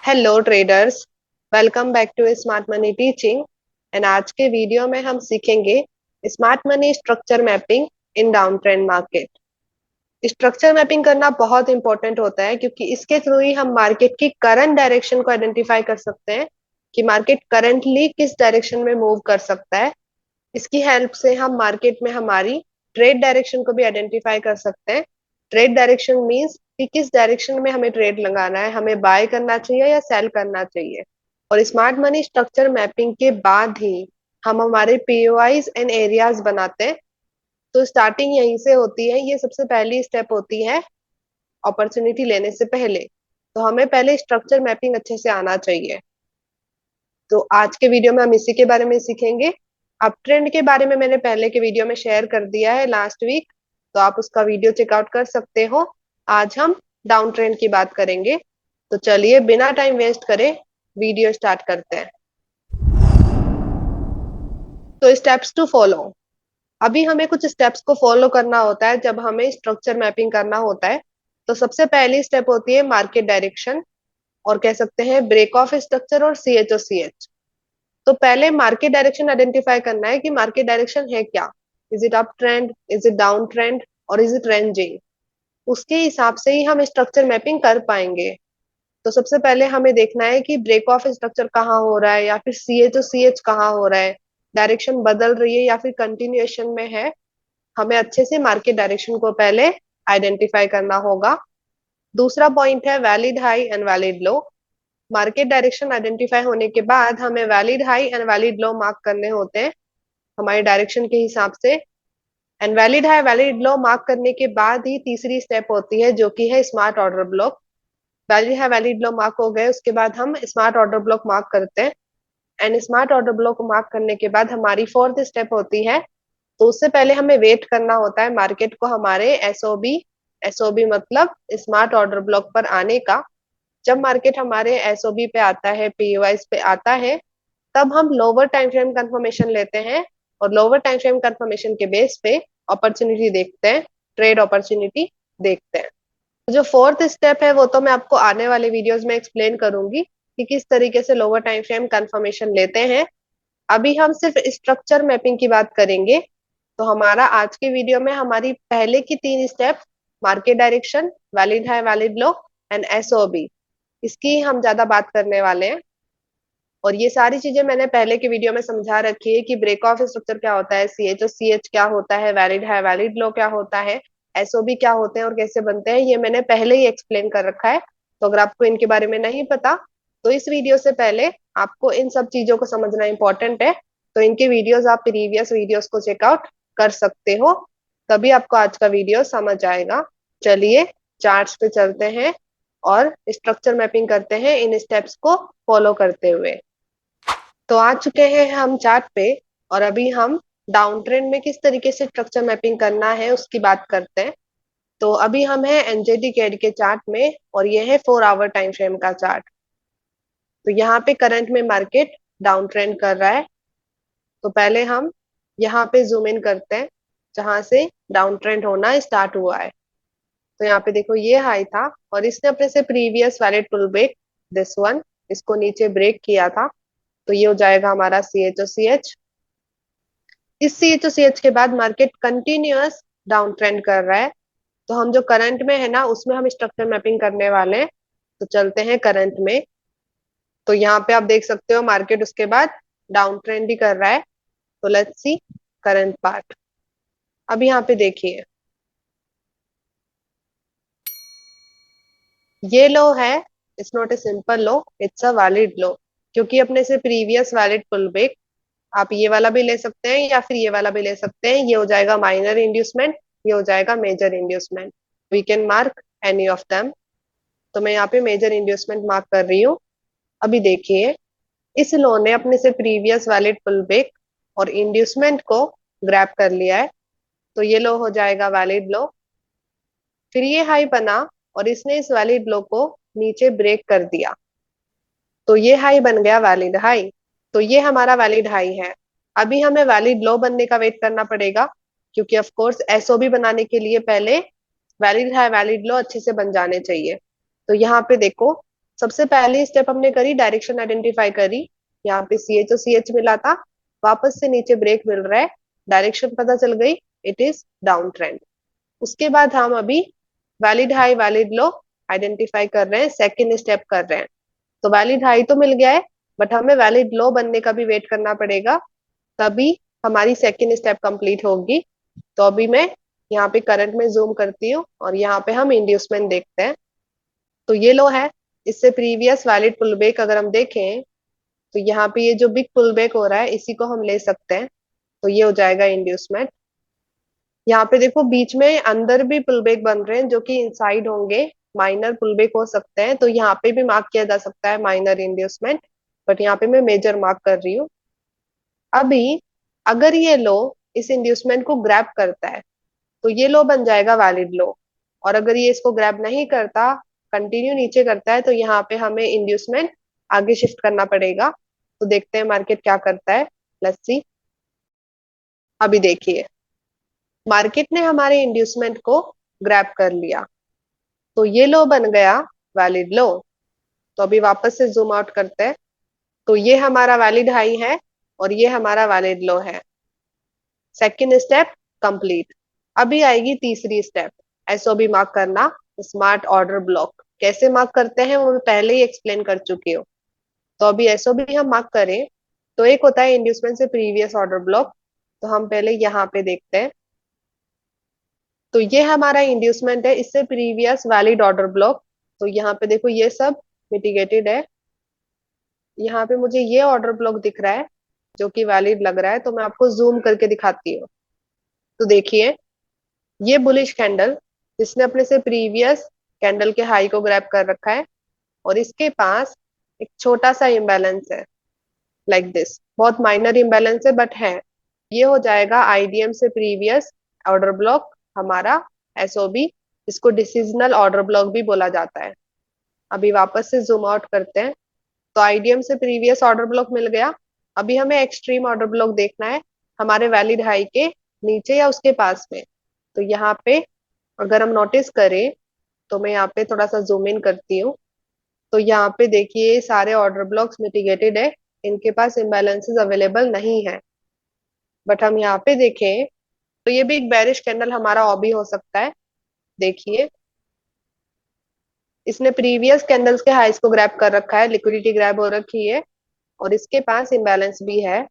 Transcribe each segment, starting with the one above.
Hello traders, welcome back to smart money teaching. And आज के video में हम सीखेंगे smart money structure mapping in down trend market. Structure mapping करना बहुत इंपॉर्टेंट होता है क्योंकि इसके थ्रू ही हम मार्केट की करंट डायरेक्शन को आइडेंटिफाई कर सकते हैं कि मार्केट करंटली किस डायरेक्शन में मूव कर सकता है। इसकी हेल्प से हम मार्केट में हमारी ट्रेड डायरेक्शन को भी आइडेंटिफाई कर सकते हैं। ट्रेड डायरेक्शन मींस कि किस डायरेक्शन में हमें ट्रेड लगाना है, हमें बाय करना चाहिए या सेल करना चाहिए। और स्मार्ट मनी स्ट्रक्चर मैपिंग के बाद ही हम हमारे पीओआईज एंड एरियाज बनाते हैं। तो स्टार्टिंग यहीं से होती है, ये सबसे पहली स्टेप होती है अपॉर्चुनिटी लेने से पहले। तो हमें पहले स्ट्रक्चर मैपिंग अच्छे से आना चाहिए। तो आज के वीडियो में हम इसी के बारे में सीखेंगे। अप ट्रेंड के बारे में मैंने पहले के वीडियो में शेयर कर दिया है लास्ट वीक, तो आप उसका वीडियो चेकआउट कर सकते हो। आज हम डाउन ट्रेंड की बात करेंगे। तो चलिए बिना टाइम वेस्ट करे वीडियो स्टार्ट करते हैं। तो स्टेप्स टू फॉलो। अभी हमें कुछ स्टेप्स को फॉलो करना होता है जब हमें स्ट्रक्चर मैपिंग करना होता है। तो सबसे पहली स्टेप होती है मार्केट डायरेक्शन, और कह सकते हैं ब्रेक ऑफ स्ट्रक्चर और CHOCH। तो पहले मार्केट डायरेक्शन आइडेंटिफाई करना है कि मार्केट डायरेक्शन है क्या। Is it up trend, is it down trend, और इज इट रेंजिंग। उसके हिसाब से ही हम स्ट्रक्चर मैपिंग कर पाएंगे। तो सबसे पहले हमें देखना है कि ब्रेक ऑफ स्ट्रक्चर कहाँ हो रहा है या फिर CHOCH कहाँ हो रहा है, डायरेक्शन बदल रही है या फिर कंटिन्यूएशन में है। हमें अच्छे से मार्केट डायरेक्शन को पहले आइडेंटिफाई करना होगा। दूसरा पॉइंट है valid high and valid low. Market direction identify होने के बाद हमें valid high and valid low mark करने होते हैं हमारी डायरेक्शन के हिसाब से। And valid high valid low mark करने के बाद ही तीसरी स्टेप होती है जो कि है smart order block. Valid high valid low mark हो गए, उसके बाद हम स्मार्ट ऑर्डर ब्लॉक मार्क करते हैं। And smart order block mark करने के बाद हमारी फोर्थ स्टेप होती है। तो उससे पहले हमें वेट करना होता है मार्केट को हमारे एसओबी मतलब स्मार्ट ऑर्डर ब्लॉक पर आने का। जब मार्केट हमारे एसओबी पे आता है, पीओआईस पे आता है, तब हम लोअर टाइम फ्रेम कंफर्मेशन लेते हैं। और लोअर टाइम फ्रेम कंफर्मेशन के बेस पे अपॉर्चुनिटी देखते हैं, ट्रेड अपॉर्चुनिटी देखते हैं। तो जो फोर्थ स्टेप है वो तो मैं आपको आने वाले वीडियोस में एक्सप्लेन करूंगी कि किस तरीके से लोअर टाइम फ्रेम कंफर्मेशन लेते हैं। अभी हम सिर्फ स्ट्रक्चर मैपिंग की बात करेंगे। तो हमारा आज के वीडियो में हमारी पहले की तीन step, market direction, valid high valid low and SOB, इसकी हम ज्यादा बात करने वाले हैं। और ये सारी चीजें मैंने पहले के वीडियो में समझा रखी है कि ब्रेक ऑफ स्ट्रक्चर क्या होता है, CHOCH क्या होता है, वैलिड हाई वैलिड लो क्या होता है, एसओबी क्या होते हैं और कैसे बनते हैं, ये मैंने पहले ही एक्सप्लेन कर रखा है। तो अगर आपको इनके बारे में नहीं पता तो इस वीडियो से पहले आपको इन सब चीजों को समझना इंपॉर्टेंट है। तो इनके वीडियोस आप प्रीवियस वीडियोस को चेकआउट कर सकते हो, तभी आपको आज का वीडियो समझ आएगा। चलिए चार्ट्स पे चलते हैं और स्ट्रक्चर मैपिंग करते हैं इन स्टेप्स को फॉलो करते हुए। तो आ चुके हैं हम चार्ट पे, और अभी हम डाउन ट्रेंड में किस तरीके से स्ट्रक्चर मैपिंग करना है उसकी बात करते हैं। तो अभी हम है एनजेडी कैड के चार्ट में, और ये है 4 आवर टाइम फ्रेम का चार्ट। तो यहाँ पे करंट में मार्केट डाउन ट्रेंड कर रहा है। तो पहले हम यहाँ पे जूम इन करते हैं जहां से डाउन ट्रेंड होना स्टार्ट हुआ है। तो यहाँ पे देखो ये हाई था और इसने अपने से प्रीवियस वाले पुल बैक, दिस वन, इसको नीचे ब्रेक किया था। तो ये हो जाएगा हमारा CHOCH। इस CHOCH के बाद मार्केट कंटिन्यूअस डाउन ट्रेंड कर रहा है। तो हम जो करंट में है ना उसमें हम स्ट्रक्चर मैपिंग करने वाले हैं। तो चलते हैं करंट में। तो यहाँ पे आप देख सकते हो मार्केट उसके बाद डाउन ट्रेंड ही कर रहा है। तो लेट्स सी करंट पार्ट। अब यहाँ पे देखिए ये लो है, it's not a simple low, it's a valid low. क्योंकि अपने से प्रीवियस वैलिड पुल बैक, आप ये वाला भी ले सकते हैं या फिर ये वाला भी ले सकते हैं। ये हो जाएगा माइनर इंड्यूसमेंट, ये हो जाएगा major inducement. We can mark any of them. तो मैं यहाँ पे मेजर इंड्यूसमेंट मार्क कर रही हूँ। अभी देखिए इस लो ने अपने से प्रीवियस वैलिड पुल बैक और इंड्यूसमेंट को ग्रैब कर लिया है। तो ये लो हो जाएगा वैलिड लो। फिर ये हाई बना और इसने इस वैलिड लो को नीचे ब्रेक कर दिया। तो ये हाई बन गया वैलिड हाई। तो ये हमारा वैलिड हाई है। अभी हमें वैलिड लो बनने का वेट करना पड़ेगा, क्योंकि ऑफ कोर्स एसओबी बनाने के लिए पहले वैलिड हाई वैलिड लो अच्छे से बन जाने चाहिए। तो यहाँ पे देखो सबसे पहली स्टेप हमने करी, डायरेक्शन आइडेंटिफाई करी। यहाँ पे सी एच और सी एच मिला था, वापस से नीचे ब्रेक मिल रहा है, डायरेक्शन पता चल गई, इट इज डाउन ट्रेंड। उसके बाद हम अभी वैलिड हाई वैलिड लो आइडेंटिफाई कर रहे हैं, सेकेंड स्टेप कर रहे हैं। तो वैलिड हाई तो मिल गया है, बट हमें वैलिड लो बनने का भी वेट करना पड़ेगा, तभी हमारी सेकेंड स्टेप कंप्लीट होगी। तो अभी मैं यहाँ पे करंट में जूम करती हूँ और यहाँ पे हम इंड्यूसमेंट देखते हैं। तो ये लो है, इससे प्रीवियस वैलिड पुल बैक अगर हम देखें तो यहाँ पे ये जो बिग पुल बैक हो रहा है इसी को हम ले सकते हैं। तो ये हो जाएगा इंड्यूसमेंट। यहाँ पे देखो बीच में अंदर भी पुल बैक बन रहे हैं जो कि इनसाइड होंगे, माइनर पुल बैक हो सकते हैं, तो यहाँ पे भी मार्क किया जा सकता है माइनर इंड्यूसमेंट, बट यहाँ पे मैं मेजर मार्क कर रही हूँ। अभी अगर ये लो इस इंड्यूसमेंट को ग्रैब करता है तो ये लो बन जाएगा वैलिड लो, और अगर ये इसको ग्रैब नहीं करता, कंटिन्यू नीचे करता है, तो यहाँ पे हमें इंड्यूसमेंट आगे शिफ्ट करना पड़ेगा। तो देखते हैं मार्केट क्या करता है, लेट्स सी। अभी देखिए मार्केट ने हमारे इंड्यूसमेंट को ग्रैब कर लिया, तो ये लो बन गया वैलिड लो। तो अभी वापस से जूम आउट करते हैं, तो ये हमारा वैलिड हाई है और ये हमारा वैलिड लो है। Second step complete. अभी आएगी तीसरी स्टेप, एसओबी मार्क करना, स्मार्ट ऑर्डर ब्लॉक। कैसे मार्क करते हैं वो मैं पहले ही एक्सप्लेन कर चुकी हूँ। तो अभी एसओबी हम मार्क करें तो एक होता है इंड्यूसमेंट से प्रीवियस ऑर्डर ब्लॉक, तो हम पहले यहाँ पे देखते हैं। तो ये हमारा इंड्यूसमेंट है, इससे प्रीवियस वैलिड ऑर्डर ब्लॉक। तो यहाँ पे देखो ये सब मिटिगेटेड है, यहाँ पे मुझे ये ऑर्डर ब्लॉक दिख रहा है जो कि वैलिड लग रहा है, तो मैं आपको जूम करके दिखाती हूँ। तो देखिए ये बुलिश कैंडल जिसने अपने से प्रीवियस कैंडल के हाई को ग्रैब कर रखा है, और इसके पास एक छोटा सा इम्बैलेंस है लाइक दिस, बहुत माइनर इम्बैलेंस है बट है। ये हो जाएगा आईडीएम से प्रीवियस ऑर्डर ब्लॉक हमारा एसओबी, इसको डिसीजनल ऑर्डर ब्लॉक भी बोला जाता है। अभी वापस से जूम आउट करते हैं, तो आईडीएम से प्रीवियस ऑर्डर ब्लॉक मिल गया। अभी हमें एक्सट्रीम ऑर्डर ब्लॉक देखना है हमारे वैलिड हाई के नीचे या उसके पास में। तो यहाँ पे अगर हम नोटिस करें, तो मैं यहाँ पे थोड़ा सा जूम इन करती हूँ, तो यहाँ पे देखिए सारे ऑर्डर ब्लॉक्स मिटिगेटेड है, इनके पास इम्बैलेंसेस अवेलेबल नहीं है। बट हम यहाँ पे देखें तो ये भी एक बेरिश कैंडल हमारा ऑबी हो सकता है। देखिए इसने प्रीवियस कैंडल्स के हाइस को ग्रैब कर रखा है, लिक्विडिटी ग्रैब हो रखी है, और इसके पास इम्बैलेंस भी है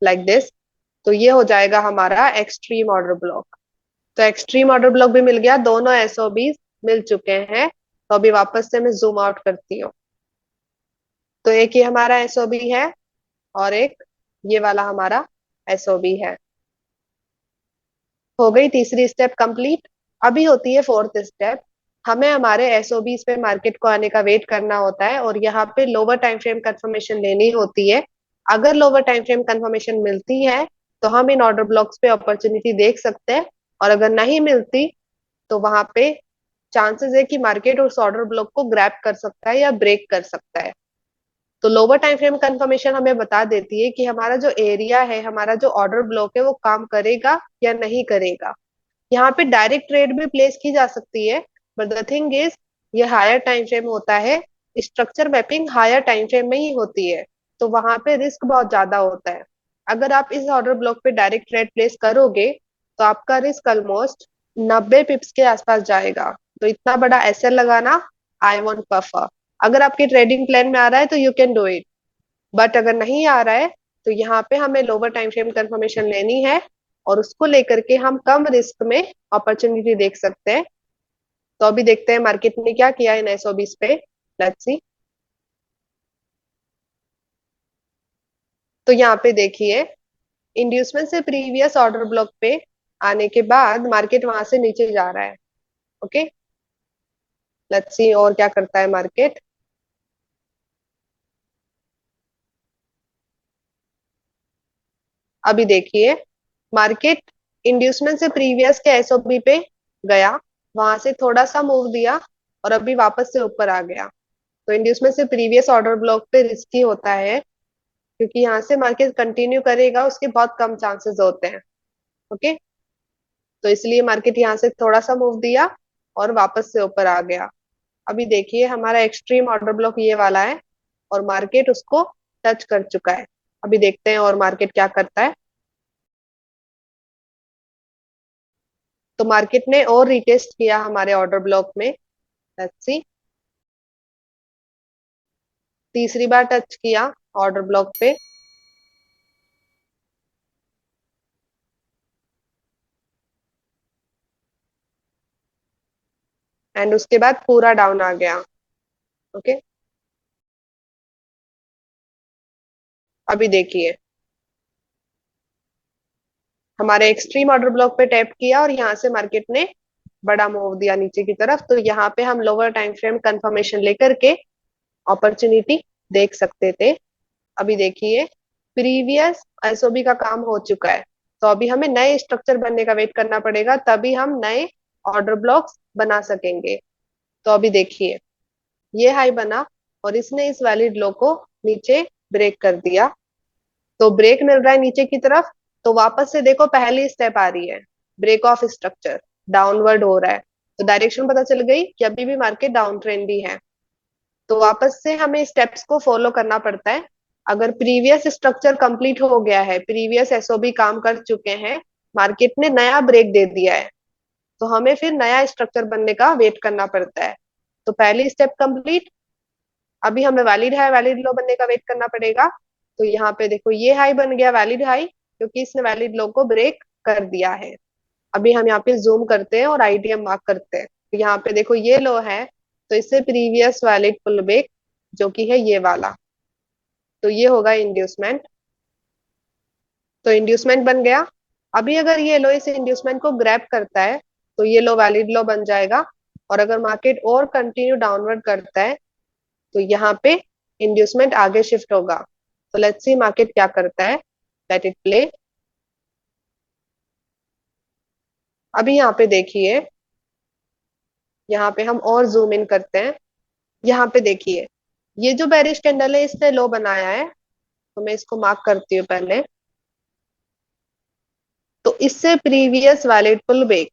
लाइक दिस। तो ये हो जाएगा हमारा एक्सट्रीम ऑर्डर ब्लॉक। तो एक्सट्रीम ऑर्डर ब्लॉक भी मिल गया, दोनों एसओबी मिल चुके हैं। तो अभी वापस से मैं जूम आउट करती हूँ, तो एक ये हमारा एसओबी है और एक ये वाला हमारा एसओबी है। हो गई तीसरी स्टेप कंप्लीट। अभी होती है फोर्थ स्टेप, हमें हमारे एसओबीज पे मार्केट को आने का वेट करना होता है और यहाँ पे लोअर टाइम फ्रेम कंफर्मेशन लेनी होती है। अगर लोअर टाइम फ्रेम कंफर्मेशन मिलती है तो हम इन ऑर्डर ब्लॉक्स पे अपॉर्चुनिटी देख सकते हैं, और अगर नहीं मिलती तो वहां पे चांसेस है कि मार्केट उस ऑर्डर ब्लॉक को ग्रैब कर सकता है या ब्रेक कर सकता है। तो लोअर टाइम फ्रेम कंफर्मेशन हमें बता देती है कि हमारा जो एरिया है, हमारा जो ऑर्डर ब्लॉक है वो काम करेगा या नहीं करेगा। यहाँ पे डायरेक्ट ट्रेड भी प्लेस की जा सकती है, बट द थिंग इज ये हायर टाइम फ्रेम होता है, structure mapping higher time frame में ही होती है, तो वहां पे रिस्क बहुत ज्यादा होता है। अगर आप इस ऑर्डर ब्लॉक पे डायरेक्ट ट्रेड प्लेस करोगे तो आपका रिस्क ऑलमोस्ट 90 पिप्स के आसपास जाएगा। तो इतना बड़ा एसएल लगाना, आई वॉन्ट पफर। अगर आपके ट्रेडिंग प्लान में आ रहा है तो you can do it, but अगर नहीं आ रहा है तो यहाँ पे हमें लोअर टाइम फ्रेम कंफर्मेशन लेनी है, और उसको लेकर के हम कम रिस्क में अपॉर्चुनिटी देख सकते हैं। तो अभी देखते हैं मार्केट ने क्या किया इन एसओबीस पे, लेट्स सी। तो यहाँ पे देखिए इंड्यूसमेंट से प्रीवियस ऑर्डर ब्लॉक पे आने के बाद मार्केट वहां से नीचे जा रहा है। ओके, लेट्स सी और क्या करता है मार्केट। अभी देखिए मार्केट इंड्यूसमेंट से प्रीवियस के एसओबी पे गया, वहां से थोड़ा सा मूव दिया और अभी वापस से ऊपर आ गया। तो इंड्यूसमेंट से प्रीवियस ऑर्डर ब्लॉक पे रिस्की होता है, क्योंकि यहाँ से मार्केट कंटिन्यू करेगा उसके बहुत कम चांसेस होते हैं। ओके, तो इसलिए मार्केट यहाँ से थोड़ा सा मूव दिया और वापस से ऊपर आ गया। अभी देखिए हमारा एक्सट्रीम ऑर्डर ब्लॉक ये वाला है और मार्केट उसको टच कर चुका है। अभी देखते हैं और मार्केट क्या करता है। तो मार्केट ने और रिटेस्ट किया हमारे ऑर्डर ब्लॉक में। लेट्स सी, तीसरी बार टच किया ऑर्डर ब्लॉक पे। एंड उसके बाद पूरा डाउन आ गया। ओके, अभी देखिए हमारे एक्सट्रीम ऑर्डर ब्लॉक पे टैप किया और यहाँ से मार्केट ने बड़ा मूव दिया नीचे की तरफ। तो यहाँ पे हम लोअर टाइम फ्रेम कंफर्मेशन लेकर के अपॉर्चुनिटी देख सकते थे। अभी देखिए प्रीवियस एसओबी का काम हो चुका है, तो अभी हमें नए स्ट्रक्चर बनने का वेट करना पड़ेगा, तभी हम नए ऑर्डर ब्लॉक्स बना सकेंगे। तो अभी देखिए ये हाई बना और इसने इस वैलिड लो को नीचे ब्रेक कर दिया। तो ब्रेक मिल रहा है नीचे की तरफ। तो वापस से देखो पहली स्टेप आ रही है, ब्रेक ऑफ स्ट्रक्चर, डाउनवर्ड हो रहा है। तो डायरेक्शन पता चल गई कि अभी भी मार्केट डाउन ट्रेंडी है। तो वापस से हमें स्टेप्स को फॉलो करना पड़ता है। अगर प्रीवियस स्ट्रक्चर कंप्लीट हो गया है, प्रीवियस एसओबी काम कर चुके हैं, मार्केट ने नया ब्रेक दे दिया है, तो हमें फिर नया स्ट्रक्चर बनने का वेट करना पड़ता है। तो पहली स्टेप कंप्लीट। अभी हमें वैलिड हाई वैलिड लो बनने का वेट करना पड़ेगा। तो यहाँ पे देखो ये हाई बन गया वैलिड हाई, क्योंकि इसने वैलिड लो को ब्रेक कर दिया है। अभी हम यहाँ पे जूम करते हैं और आईटीएम मार्क करते हैं। तो यहाँ पे देखो ये लो है, तो इससे प्रीवियस वैलिड पुल बैक जो कि है ये वाला, तो ये होगा इंड्यूसमेंट। तो इंड्यूसमेंट बन गया। अभी अगर ये लो इस इंड्यूसमेंट को ग्रैब करता है तो ये लो वैलिड लो बन जाएगा। और अगर मार्केट और कंटिन्यू डाउनवर्ड करता है तो यहाँ पे इंड्यूसमेंट आगे शिफ्ट होगा। तो लेट्स सी मार्केट क्या करता है, लेट इट प्ले। अभी यहाँ पे देखिए, यहाँ पे हम और जूम इन करते हैं। यहाँ पे देखिए ये जो बेरिश कैंडल है इसने लो बनाया है, तो मैं इसको मार्क करती हूँ पहले। तो इससे प्रीवियस वैलिड पुल बैक,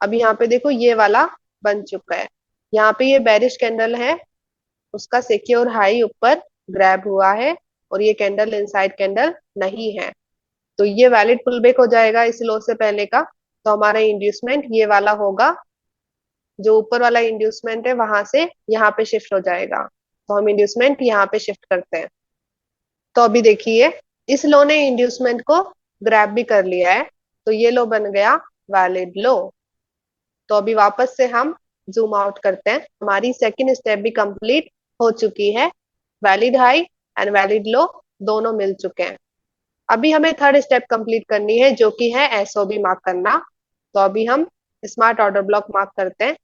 अब यहाँ पे देखो ये वाला बन चुका है। यहाँ पे ये बेरिश कैंडल है, उसका सिक्योर हाई ऊपर ग्रैब हुआ है और ये कैंडल इनसाइड कैंडल नहीं है। तो ये वैलिड पुल बैक हो जाएगा इस लो से पहले का। तो हमारा इंड्यूसमेंट ये वाला होगा, जो ऊपर वाला इंड्यूसमेंट है वहां से यहाँ पे शिफ्ट हो जाएगा। तो हम इंड्यूसमेंट यहाँ पे शिफ्ट करते हैं। तो अभी देखिए इस लो ने इंड्यूसमेंट को ग्रैब भी कर लिया है, तो ये लो बन गया वैलिड लो। तो अभी वापस से हम जूम आउट करते हैं। हमारी सेकंड स्टेप भी कंप्लीट हो चुकी है, वैलिड हाई एंड वैलिड लो दोनों मिल चुके हैं। अभी हमें थर्ड स्टेप कंप्लीट करनी है, जो कि है एसओबी मार्क करना। तो अभी हम स्मार्ट ऑर्डर ब्लॉक मार्क करते हैं।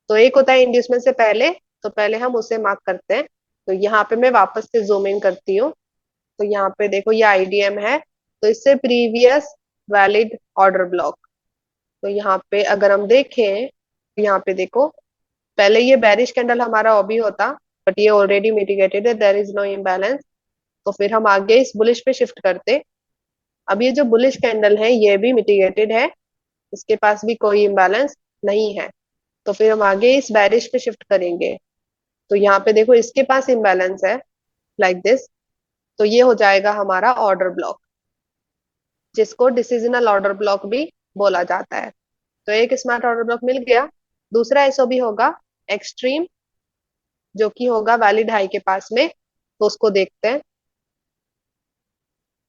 तो एक होता है इंड्यूसमेंट से पहले, तो पहले हम उसे मार्क करते हैं। तो यहाँ पे मैं वापस से जूम इन करती हूँ। तो यहाँ पे देखो ये आईडीएम है, तो इससे प्रीवियस वैलिड ऑर्डर ब्लॉक। तो यहाँ पे अगर हम देखें, यहाँ पे देखो पहले ये बेरिश कैंडल हमारा ओबी होता, बट ये ऑलरेडी मिटिगेटेड है, देयर इज नो इम्बैलेंस। तो फिर हम आगे इस बुलिश पे शिफ्ट करते। अब ये जो बुलिश कैंडल है ये भी मिटिगेटेड है, इसके पास भी कोई इम्बैलेंस नहीं है। तो फिर हम आगे इस बेरिश पे शिफ्ट करेंगे। तो यहाँ पे देखो इसके पास इम्बैलेंस है, लाइक दिस। तो ये हो जाएगा हमारा ऑर्डर ब्लॉक, जिसको डिसीजनल ऑर्डर ब्लॉक भी बोला जाता है। तो एक स्मार्ट ऑर्डर ब्लॉक मिल गया। दूसरा एसओबी होगा एक्सट्रीम, जो कि होगा वैलिड हाई के पास में। तो उसको देखते हैं।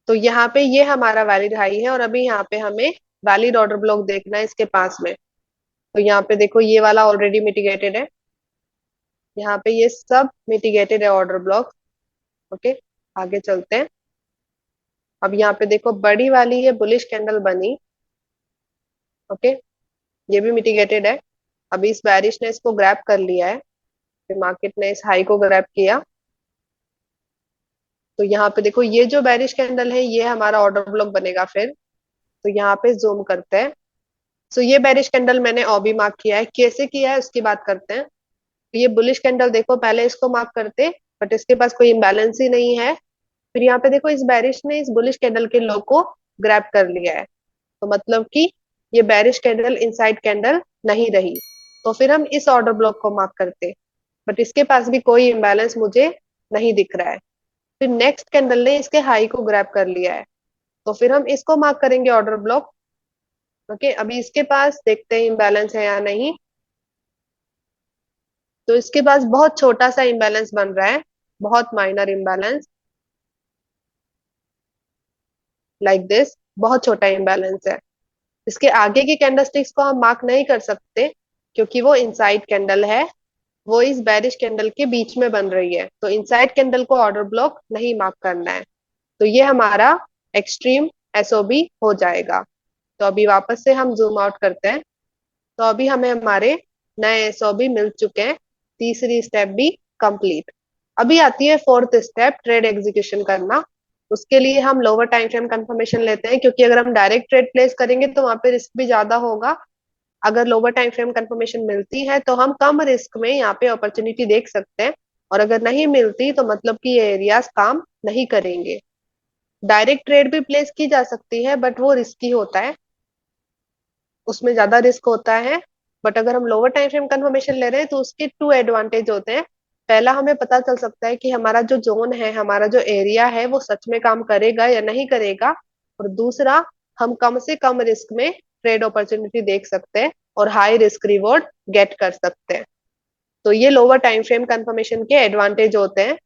तो यहाँ पे ये हमारा वैलिड हाई है और अभी यहाँ पे हमें वैलिड ऑर्डर ब्लॉक देखना है इसके पास में। तो यहाँ पे देखो ये वाला ऑलरेडी मिटिगेटेड है, यहाँ पे ये सब मिटिगेटेड है ऑर्डर ब्लॉक। ओके, आगे चलते हैं। अब यहाँ पे देखो बड़ी वाली ये बुलिश कैंडल बनी। ओके, ये भी मिटिगेटेड है। अभी इस बैरिश ने इसको ग्रैब कर लिया है, फिर मार्केट ने इस हाई को ग्रैब किया। तो यहाँ पे देखो ये जो बैरिश कैंडल है ये हमारा ऑर्डर ब्लॉक बनेगा फिर। तो यहाँ पे जूम करते हैं। सो ये बेरिश कैंडल मैंने ओबी मार्क किया है, कैसे किया है उसकी बात करते हैं। तो ये बुलिश कैंडल देखो, पहले इसको मार्क करते, बट इसके पास कोई इम्बैलेंस ही नहीं है। फिर यहाँ पे देखो इस बेरिश ने इस बुलिश कैंडल के लो को ग्रैब कर लिया है, तो मतलब कि ये बेरिश कैंडल इनसाइड कैंडल नहीं रही। तो फिर हम इस ऑर्डर ब्लॉक को मार्क करते, बट इसके पास भी कोई इम्बैलेंस मुझे नहीं दिख रहा है। फिर नेक्स्ट कैंडल ने इसके हाई को ग्रैब कर लिया है, तो फिर हम इसको मार्क करेंगे ऑर्डर ब्लॉक। ओके, अभी इसके पास देखते हैं इम्बैलेंस है या नहीं। तो इसके पास बहुत छोटा सा इम्बैलेंस बन रहा है, बहुत माइनर इम्बैलेंस, लाइक दिस, बहुत छोटा इम्बैलेंस है। इसके आगे की कैंडलस्टिक्स को हम मार्क नहीं कर सकते क्योंकि वो इनसाइड कैंडल है, वो इस बेरिश कैंडल के बीच में बन रही है, तो इनसाइड कैंडल को ऑर्डर ब्लॉक नहीं मार्क करना है। तो ये हमारा एक्सट्रीम एसओबी हो जाएगा। तो अभी वापस से हम जूम आउट करते हैं। तो अभी हमें हमारे नए एसओबी मिल चुके हैं, तीसरी स्टेप भी कंप्लीट। अभी आती है फोर्थ स्टेप, ट्रेड एग्जीक्यूशन करना। उसके लिए हम लोअर टाइम फ्रेम कंफर्मेशन लेते हैं, क्योंकि अगर हम डायरेक्ट ट्रेड प्लेस करेंगे तो वहां पे रिस्क भी ज्यादा होगा। अगर लोअर टाइम फ्रेम कंफर्मेशन मिलती है तो हम कम रिस्क में यहाँ पे अपॉर्चुनिटी देख सकते हैं, और अगर नहीं मिलती तो मतलब कि ये एरियाज काम नहीं करेंगे। डायरेक्ट ट्रेड भी प्लेस की जा सकती है, बट वो रिस्की होता है, उसमें ज्यादा रिस्क होता है। बट अगर हम लोअर टाइम फ्रेम कंफर्मेशन ले रहे हैं तो उसके टू एडवांटेज होते हैं। पहला, हमें पता चल सकता है कि हमारा जो जोन है, हमारा जो एरिया है, वो सच में काम करेगा या नहीं करेगा। और दूसरा, हम कम से कम रिस्क में ट्रेड अपॉर्चुनिटी देख सकते हैं और हाई रिस्क रिवॉर्ड गेट कर सकते हैं। तो ये लोअर टाइम फ्रेम कंफर्मेशन के एडवांटेज होते हैं,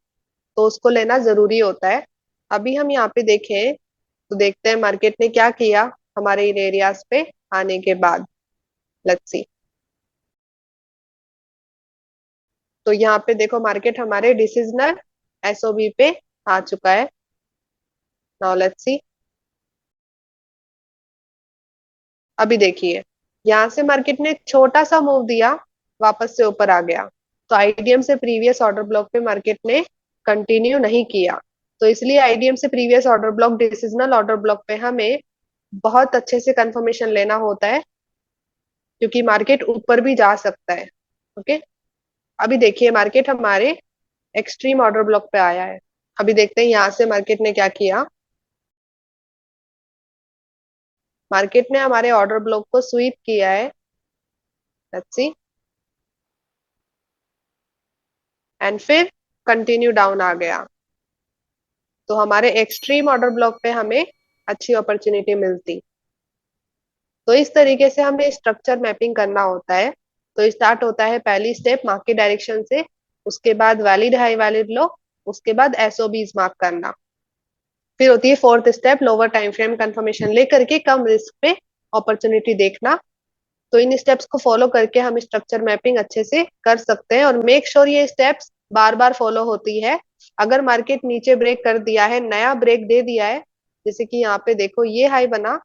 तो उसको लेना जरूरी होता है। अभी हम यहाँ पे देखें तो देखते हैं मार्केट ने क्या किया हमारे इन एरियाज पे आने के बाद। Let's see. तो यहाँ पे देखो मार्केट हमारे डिसिजनल एसओबी पे आ चुका है। Now let's see. अभी देखिए, यहाँ से मार्केट ने छोटा सा मूव दिया, वापस से ऊपर आ गया। तो आईडीएम से प्रीवियस ऑर्डर ब्लॉक पे मार्केट ने कंटिन्यू नहीं किया। तो इसलिए आईडीएम से previous order block, decisional order block पे हमें बहुत अच्छे से कंफर्मेशन लेना होता है, क्योंकि मार्केट ऊपर भी जा सकता है। ओके, अभी देखिए मार्केट हमारे एक्सट्रीम ऑर्डर ब्लॉक पे आया है। अभी देखते हैं यहाँ से मार्केट ने क्या किया। मार्केट ने हमारे ऑर्डर ब्लॉक को स्वीप किया है, लेट्स सी, एंड फिर कंटिन्यू डाउन आ गया। तो हमारे एक्सट्रीम ऑर्डर ब्लॉक पे हमें अच्छी अपॉर्चुनिटी मिलती। तो इस तरीके से हमें स्ट्रक्चर मैपिंग करना होता है। तो स्टार्ट होता है पहली स्टेप मार्केट डायरेक्शन से, उसके बाद वैलिड हाई वैलिड लो, उसके बाद एसओबीज मार्क करना। फिर होती है fourth step, lower time frame confirmation लेकर के कम रिस्क पे अपॉर्चुनिटी देखना। तो इन स्टेप्स को फॉलो करके हम स्ट्रक्चर मैपिंग अच्छे से कर सकते हैं, और मेक श्योर ये स्टेप्स बार बार फॉलो होती है। अगर मार्केट नीचे ब्रेक कर दिया है, नया ब्रेक दे दिया है, जैसे कि यहाँ पे देखो ये हाई बना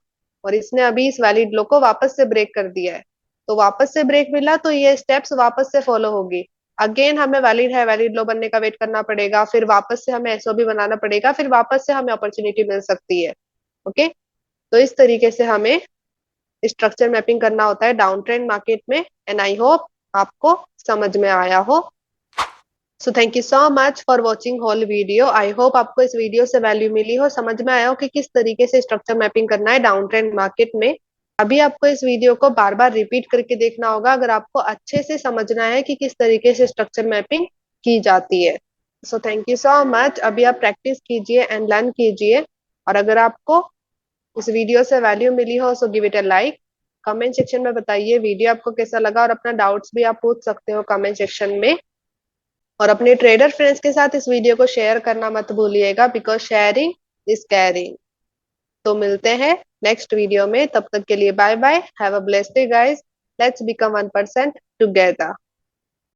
और इसने अभी इस वैलिड लो को वापस से ब्रेक कर दिया है, तो वापस से ब्रेक मिला तो ये स्टेप्स वापस से फॉलो होगी। अगेन हमें वैलिड है वैलिड लो बनने का वेट करना पड़ेगा, फिर वापस से हमें एसओबी बनाना पड़ेगा, फिर वापस से हमें अपॉर्चुनिटी मिल सकती है। ओके, तो इस तरीके से हमें स्ट्रक्चर मैपिंग करना होता है डाउन ट्रेंड मार्केट में। एंड आई होप आपको समझ में आया हो। So thank you so much for watching whole video. I hope आपको इस वीडियो से वैल्यू मिली हो, समझ में आया हो कि किस तरीके से स्ट्रक्चर मैपिंग करना है डाउन ट्रेंड मार्केट में। अभी आपको इस वीडियो को बार बार रिपीट करके देखना होगा, अगर आपको अच्छे से समझना है कि किस तरीके से स्ट्रक्चर मैपिंग की जाती है। सो थैंक यू सो मच। अभी आप प्रैक्टिस कीजिए एंड लर्न कीजिए, और अगर आपको इस वीडियो से वैल्यू मिली हो so give it a like. Comment section में बताइए वीडियो आपको कैसा लगा, और अपना डाउट्स भी आप पूछ सकते हो कमेंट सेक्शन में। और अपने ट्रेडर फ्रेंड्स के साथ इस वीडियो को शेयर करना मत भूलिएगा, बिकॉज शेयरिंग इज कैरिंग। तो मिलते हैं नेक्स्ट वीडियो में, तब तक के लिए bye bye, have a blessed day guys, let's become 1% together.